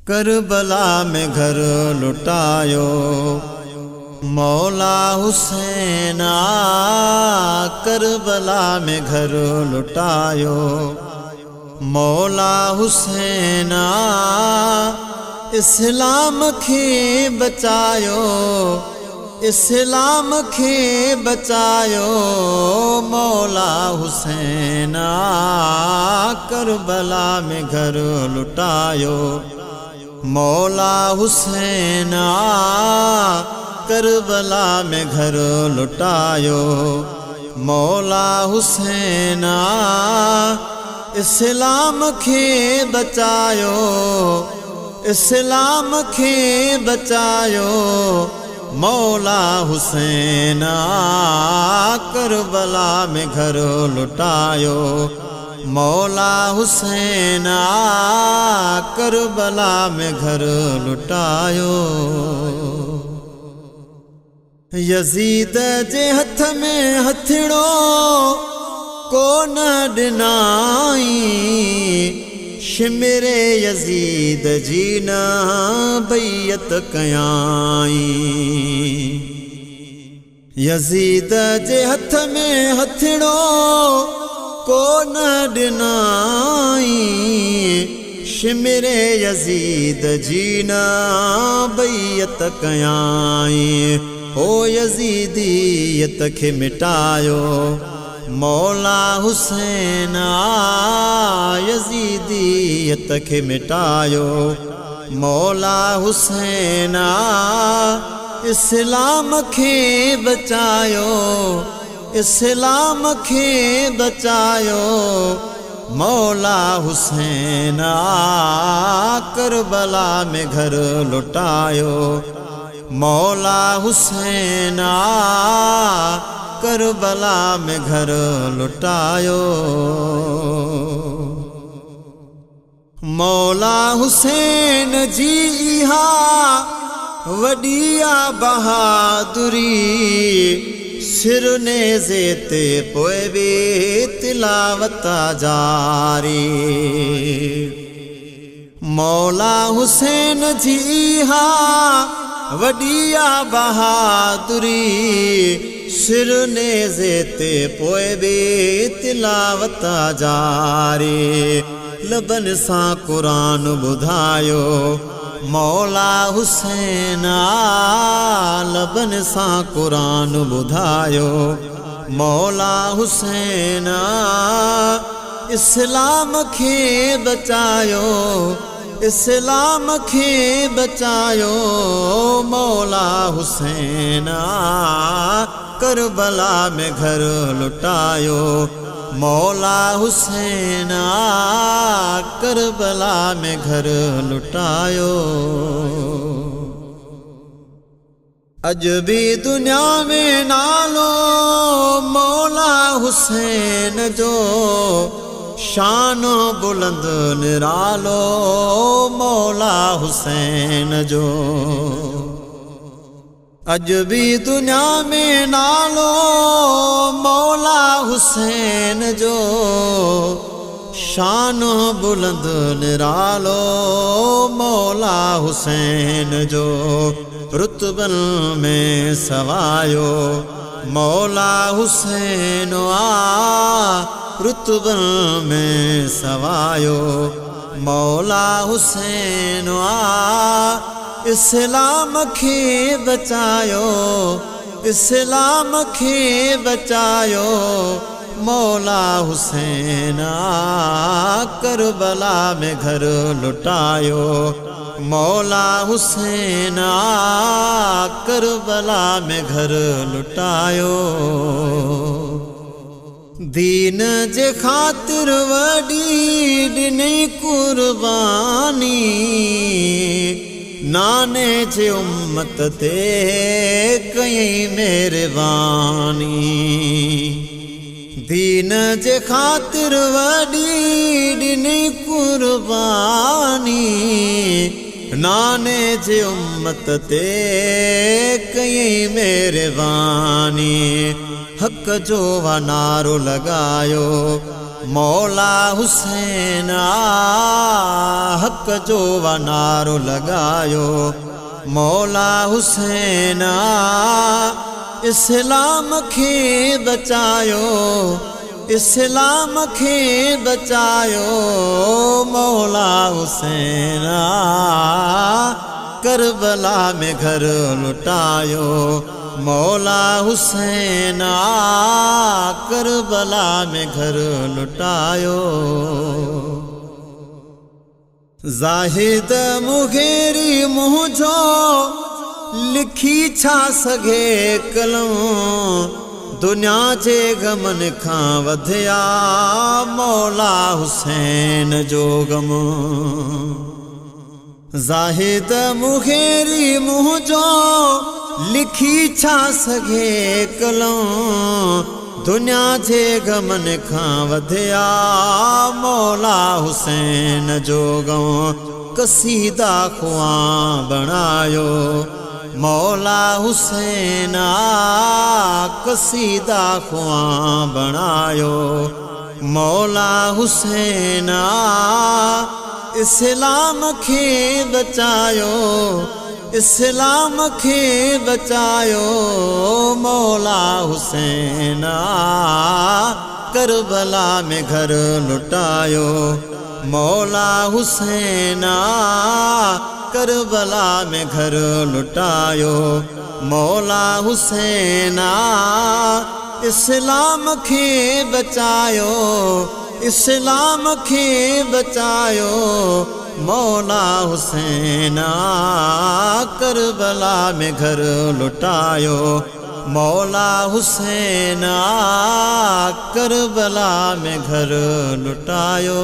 करबला में घर लुटायो मौला हुसैन करबला में घर लुटायो मौला हुसैन इस्लाम खे बचायो इस्लाम खे बचायो मौला हुसैन करबला में घर लुटायो मौला हुसैन करबला में घर लुटायो मौला हुसैन इस्लाम खे बचायो इस्लाम खे बचायो मौला हुसैन करबला में घर लुटायो मौला हुसैन करबला में घर लुटायो। यजीद जे हथ में हथड़ो को न ॾिनाई शिमरे यजीद जी न बैयत कयाई यजीद जे हथ में हथड़ो को न ॾिनाई शिमरे यजीद जी न बैयत कयाई ओ यजीदियत खे मिटायो मौला हुसैन यजीदियत खे मिटायो मौला हुसैन इस्लाम खे बचायो इस्लाम खे बचायो मौला हुसैन करबला में घर लुटायो मौला हुसैन करबला में घर लुटायो। मौला हुसैन जी इहा वडिया बहादुरी सिर नेज़े ते पोए बि तिलावत जारी मौला हुसैन जी इहा वडिया बहादुरी सिर नेज़े ते पोए बि तिलावत जारी लबन सां क़ुरान ॿुधायो मौला हुसैन लबन सां क़ुरान ॿुधायो मौला हुसैन इस्लाम खे बचायो इस्लाम खे बचायो मौला हुसैन करबला में घर लुटायो मौला हुसैन करबला में घर लुटायो। अज भी दुनिया में नालो मौला हुसैन जो शान बुलंद निरालो मौला हुसैन जो अज भी दुनिया में नालो मौला हुसैन जो शान बुलंद निरालो मौला हुसैन जो रुतबन में सवायो मौला हुसैन रुतबन में सवायो मौला हुसैन इस्लाम खे बचायो इस्लाम खे बचायो मौला हुसैन करबला में घर लुटायो मौला हुसैन करबला में घर लुटायो। दीन जे खातिर वडी ॾिनी कुर्बानी नाने जे उम्मत ते कई मेहरबानी दीन जे खातिर वडी ॾिनी कुर्बानी नाने जे उम्मत ते कई मेहरबानी हक जो नारो लगायो मौला हुसैन हक़ जो नारो लगायो मौला हुसैन इस्लाम खे बचायो इस्लाम खे बचायो मौला हुसैन करबला में घर लुटायो मौला हुसैन करबला में घर लुटायो ज़ाहिद मुग़ेरी मुंहिंजो लिखी छा सघे कलम दुनिया जे गमन खां वधिया मौला हुसैन जो गम ज़ाहिद मुग़ेरी मुंहिंजो लिखी छा सघे कलम दुनिया जे गमन खां वधिया मौला हुसैन जो गम कसीदा ख़ुआं बणायो मौला हुसैन कसीदा ख़ुआं बणायो मौला हुसैन इस्लाम खे बचायो इस्लाम खे बचायो मौला हुसैन करबला में घर लुटायो मौला हुसैन करबला में घर लुटायो मौला हुसैन इस्लाम खे बचायो इस्लाम खे बचायो मौला हुसैन करबला में घर लुटायो मौला हुसैन करबला में घर लुटायो।